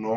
9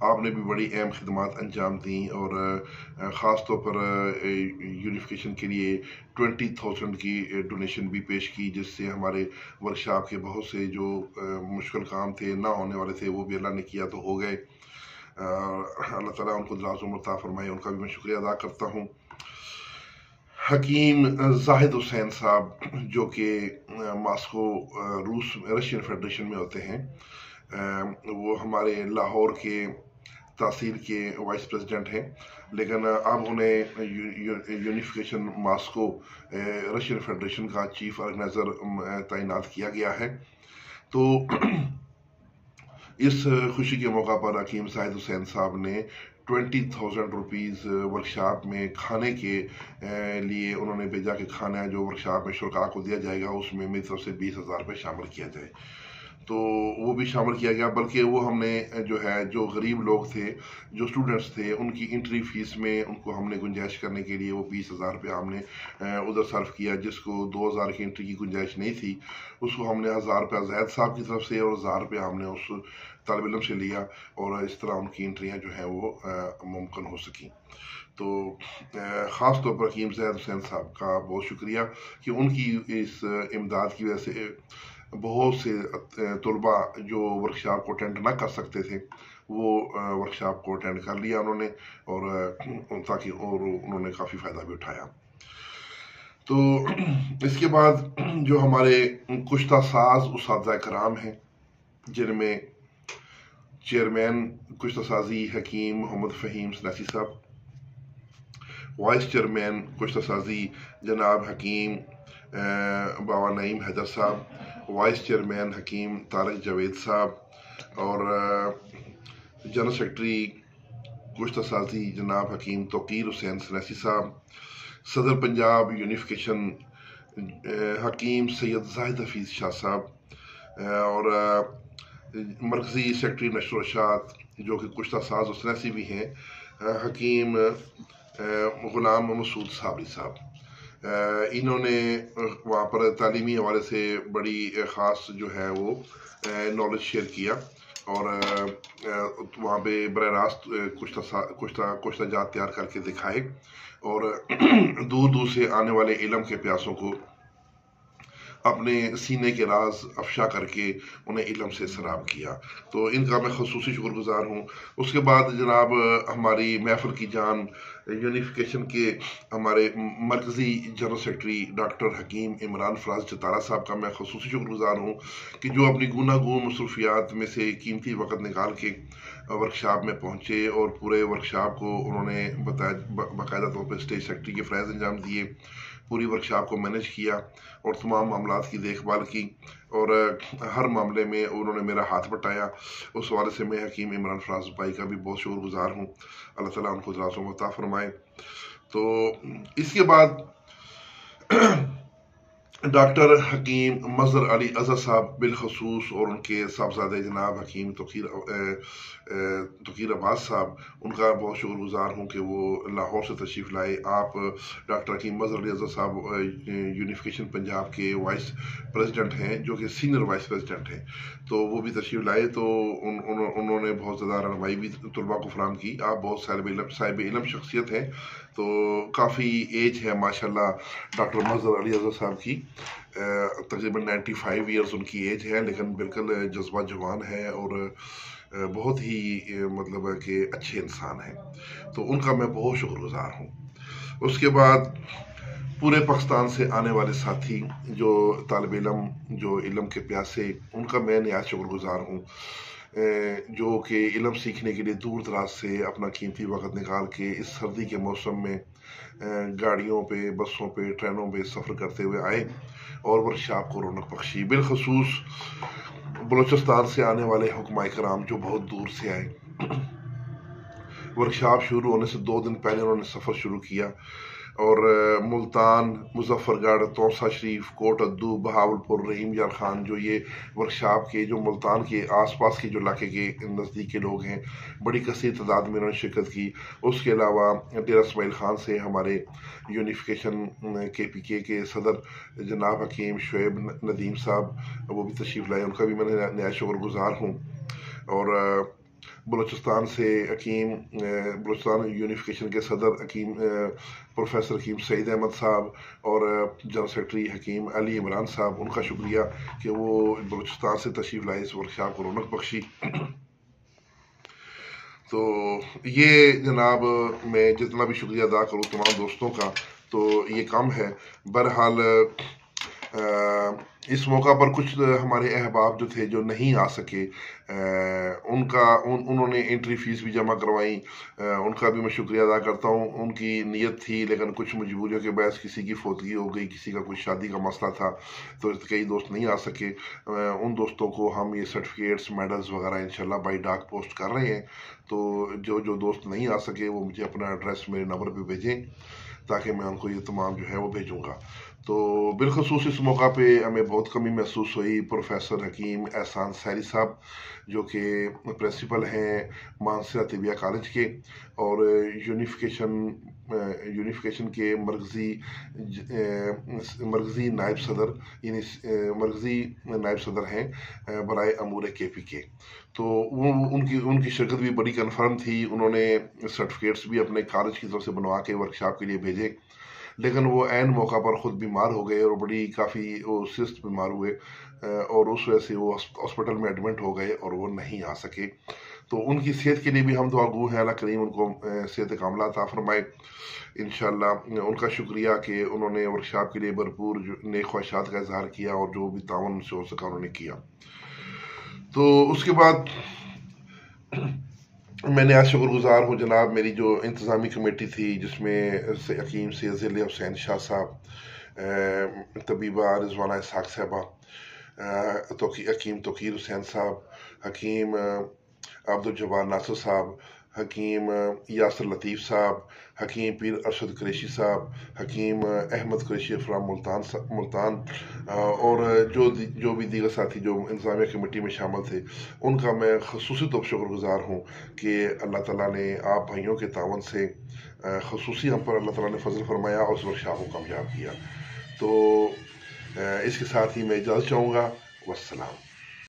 آپ نے بھی بڑی اہم خدمات انجام دیں، اور خاص طور پر یونیفیکیشن کے لیے 20,000 کی ڈونیشن بھی پیش کی، جس سے ہمارے ورکشاپ کے بہت سے جو مشکل کام تھے، نہ ہونے والے تھے، وہ بھی اللہ نے کیا تو ہو گئے۔ اللہ تعالیٰ ان کو دراز عمر عطا فرمائے، ان کا بھی میں شکریہ ادا کرتا ہوں۔ حکیم زاہد حسین صاحب جو کہ ماسکو رشین فیڈریشن میں ہوتے ہیں، وہ ہمارے لاہور کے تحصیل کے وائس پریزیڈنٹ ہیں، لیکن اب انہیں یونیفیکیشن ماسکو رشین فیڈریشن کا چیف آرگنائزر تعینات کیا گیا ہے۔ تو اس خوشی کے موقع پر حکیم زاہد حسین صاحب نے 20,000 روپیز ورکشاپ میں کھانے کے لیے انہوں نے بھیجا کہ کھانا جو ورکشاپ میں شرکاء کو دیا جائے گا اس میں میری طرف سے 20,000 روپے شامل کیا جائے، تو وہ بھی شامل کیا گیا۔ بلکہ وہ ہم نے جو غریب لوگ تھے، جو اسٹوڈنٹس تھے، ان کی انٹری فیس میں ان کو ہم نے گنجائش کرنے کے لیے وہ 20,000 روپے ہم نے ادھر صرف کیا۔ جس کو 2,000 کی انٹری کی گنجائش نہیں تھی، اس کو ہم نے 1,000 روپے زید صاحب کی طرف سے اور 1,000 روپے ہم نے اس طالب علم سے لیا، اور اس طرح ان کی انٹریاں جو ہیں وہ ممکن ہو سکیں۔ تو خاص طور پر حکیم زاہد حسین صاحب کا بہت شکریہ کہ ان کی اس امداد کی وجہ سے بہت سے طلباء جو ورکشاپ کو اٹینڈ نہ کر سکتے تھے، وہ ورکشاپ کو اٹینڈ کر لیا انہوں نے، اور انہوں نے کافی فائدہ بھی اٹھایا۔ تو اس کے بعد جو ہمارے کشتہ ساز اساتذہ کرام ہیں، جن میں چیئرمین کشتہ سازی حکیم محمد فہیم سنیسی صاحب، وائس چیئرمین کشتہ سازی جناب حکیم بابا نعیم حیدر صاحب، وائس چیئرمین حکیم طارق جاوید صاحب، اور جنرل سیکرٹری کشتہ سازی جناب حکیم توقیر حسین سنیسی صاحب، صدر پنجاب یونیفیکیشن حکیم سید زاہد حفیظ شاہ صاحب، اور مرکزی سیکرٹری نشر و اشاعت جو کہ کشتہ ساز و سنیسی بھی ہیں، حکیم غلام مسعود صابری صاحب۔ انہوں نے وہاں پر تعلیمی حوالے سے بڑی خاص جو ہے وہ نالج شیئر کیا، اور وہاں پہ براہ راست کشتہ جات تیار کر کے دکھائے، اور دور دور سے آنے والے علم کے پیاسوں کو اپنے سینے کے راز افشا کر کے انہیں علم سے سراب کیا۔ تو ان کا میں خصوصی شکر گزار ہوں۔ اس کے بعد جناب ہماری محفل کی جان یونیفیکیشن کے ہمارے مرکزی جنرل سیکرٹری ڈاکٹر حکیم عمران فراز چتارہ صاحب کا میں خصوصی شکر گزار ہوں کہ جو اپنی گوناگون مصروفیات میں سے قیمتی وقت نکال کے ورکشاپ میں پہنچے، اور پورے ورکشاپ کو انہوں نے باقاعدہ طور پہ اسٹیج سیکرٹری کے فرائض انجام دیے، پوری ورکشاپ کو مینج کیا اور تمام معاملات کی دیکھ بھال کی، اور ہر معاملے میں انہوں نے میرا ہاتھ بٹایا۔ اس حوالے سے میں حکیم عمران فراز بھائی کا بھی بہت شکر گزار ہوں، اللہ تعالیٰ ان کو دراز عمر عطا فرمائے۔ تو اس کے بعد ڈاکٹر حکیم مظہر علی اظہر صاحب بالخصوص، اور ان کے صاحبزادے جناب حکیم توقیر عباس صاحب، ان کا بہت شکر گزار ہوں کہ وہ لاہور سے تشریف لائے۔ آپ ڈاکٹر حکیم مظہر علی اظہر صاحب یونیفیکیشن پنجاب کے وائس پریزیڈنٹ ہیں، جو کہ سینئر وائس پریزیڈنٹ ہیں، تو وہ بھی تشریف لائے، تو انہوں نے بہت زیادہ رہنمائی بھی طلباء کو فراہم کی۔ آپ بہت صاحب علم شخصیت ہیں، تو کافی ایج ہے ماشاءاللہ ڈاکٹر مظہر علی اظہر صاحب کی، تقریباً 95 ایئرز ان کی ایج ہے، لیکن بالکل جذبہ جوان ہے، اور بہت ہی مطلب کہ اچھے انسان ہیں، تو ان کا میں بہت شکر گزار ہوں۔ اس کے بعد پورے پاکستان سے آنے والے ساتھی، جو طالب علم، جو علم کے پیاسے، ان کا میں نہایت شکر گزار ہوں، جو کہ علم سیکھنے کے لیے دور دراز سے اپنا قیمتی وقت نکال کے اس سردی کے موسم میں گاڑیوں پہ، بسوں پہ، ٹرینوں پہ سفر کرتے ہوئے آئے اور ورکشاپ کو رونق بخشی۔ بالخصوص بلوچستان سے آنے والے حکماء کرام جو بہت دور سے آئے، ورکشاپ شروع ہونے سے 2 دن پہلے انہوں نے سفر شروع کیا، اور ملتان، مظفر گڑھ، توسا شریف، کوٹ ادو، بہاولپور، رحیم یار خان، جو یہ ورکشاپ کے جو ملتان کے آس پاس کے جو علاقے کے نزدیک کے لوگ ہیں، بڑی کثیر تعداد میں انہوں نے شرکت کی۔ اس کے علاوہ ڈیرہ اسماعیل خان سے ہمارے یونیفیکیشن KPK کے صدر جناب حکیم شعیب ندیم صاحب، وہ بھی تشریف لائے، ان کا بھی میں نہایت شکر گزار ہوں۔ اور بلوچستان سے حکیم بلوچستان یونیفیکیشن کے صدر حکیم پروفیسر حکیم سعید احمد صاحب اور جنرل سیکرٹری حکیم علی عمران صاحب، ان کا شکریہ کہ وہ بلوچستان سے تشریف لائے، اس ورکشاپ کو رونق بخشی۔ تو یہ جناب میں جتنا بھی شکریہ ادا کروں تمام دوستوں کا تو یہ کم ہے۔ بہرحال اس موقع پر کچھ ہمارے احباب جو تھے جو نہیں آ سکے، انہوں نے انٹری فیس بھی جمع کروائیں، ان کا بھی میں شکریہ ادا کرتا ہوں۔ ان کی نیت تھی لیکن کچھ مجبوریوں کے باعث کسی کی فوتگی ہو گئی، کسی کا کوئی شادی کا مسئلہ تھا تو کئی دوست نہیں آ سکے۔ ان دوستوں کو ہم یہ سرٹیفکیٹس میڈلز وغیرہ انشاءاللہ بائی ڈاک پوسٹ کر رہے ہیں، تو جو دوست نہیں آ سکے وہ مجھے اپنا ایڈریس میرے نمبر پہ بھیجیں تاکہ میں ان کو یہ تمام جو ہے وہ بھیجوں گا۔ تو بالخصوص اس موقع پہ ہمیں بہت کمی محسوس ہوئی پروفیسر حکیم احسان سحری صاحب جو کہ پرنسپل ہیں مانسہرہ طبیہ کالج کے اور یونیفیکیشن کے مرکزی نائب صدر، یعنی مرکزی نائب صدر ہیں برائے امور کے پی کے۔ تو ان کی شرکت بھی بڑی کنفرم تھی، انہوں نے سرٹیفکیٹس بھی اپنے کالج کی طرف سے بنوا کے ورکشاپ کے لیے بھیجے، لیکن وہ عین موقع پر خود بیمار ہو گئے اور بڑی کافی وہ سست بیمار ہوئے اور اس وجہ سے وہ ہاسپٹل میں ایڈمٹ ہو گئے اور وہ نہیں آ سکے۔ تو ان کی صحت کے لیے بھی ہم دعا گو ہیں، اللہ کریم ان کو صحت کاملہ عطا فرمائے انشاءاللہ۔ ان کا شکریہ کہ انہوں نے ورکشاپ کے لیے بھرپور نیک خواہشات کا اظہار کیا اور جو بھی تعاون ان سے ہو سکا انہوں نے کیا۔ تو اس کے بعد میں نے آج شکر گزار ہوں جناب میری جو انتظامی کمیٹی تھی جس میں حکیم سید ضلع حسین شاہ صاحب، طبیبہ رضوانہ اسحاق صاحبہ، حکیم توقیر حسین صاحب، حکیم عبدالجبار ناصر صاحب، حکیم یاسر لطیف صاحب، حکیم پیر ارشد قریشی صاحب، حکیم احمد قریشی فرام ملتان اور جو بھی دیگر ساتھی جو انتظامیہ کمیٹی میں شامل تھے، ان کا میں خصوصی طور پر شکر گزار ہوں کہ اللہ تعالیٰ نے آپ بھائیوں کے تعاون سے خصوصی ہم پر اللہ تعالیٰ نے فضل فرمایا اور اس ورکشاپ کو کامیاب کیا۔ تو اس کے ساتھ ہی میں اجازت چاہوں گا، والسلام۔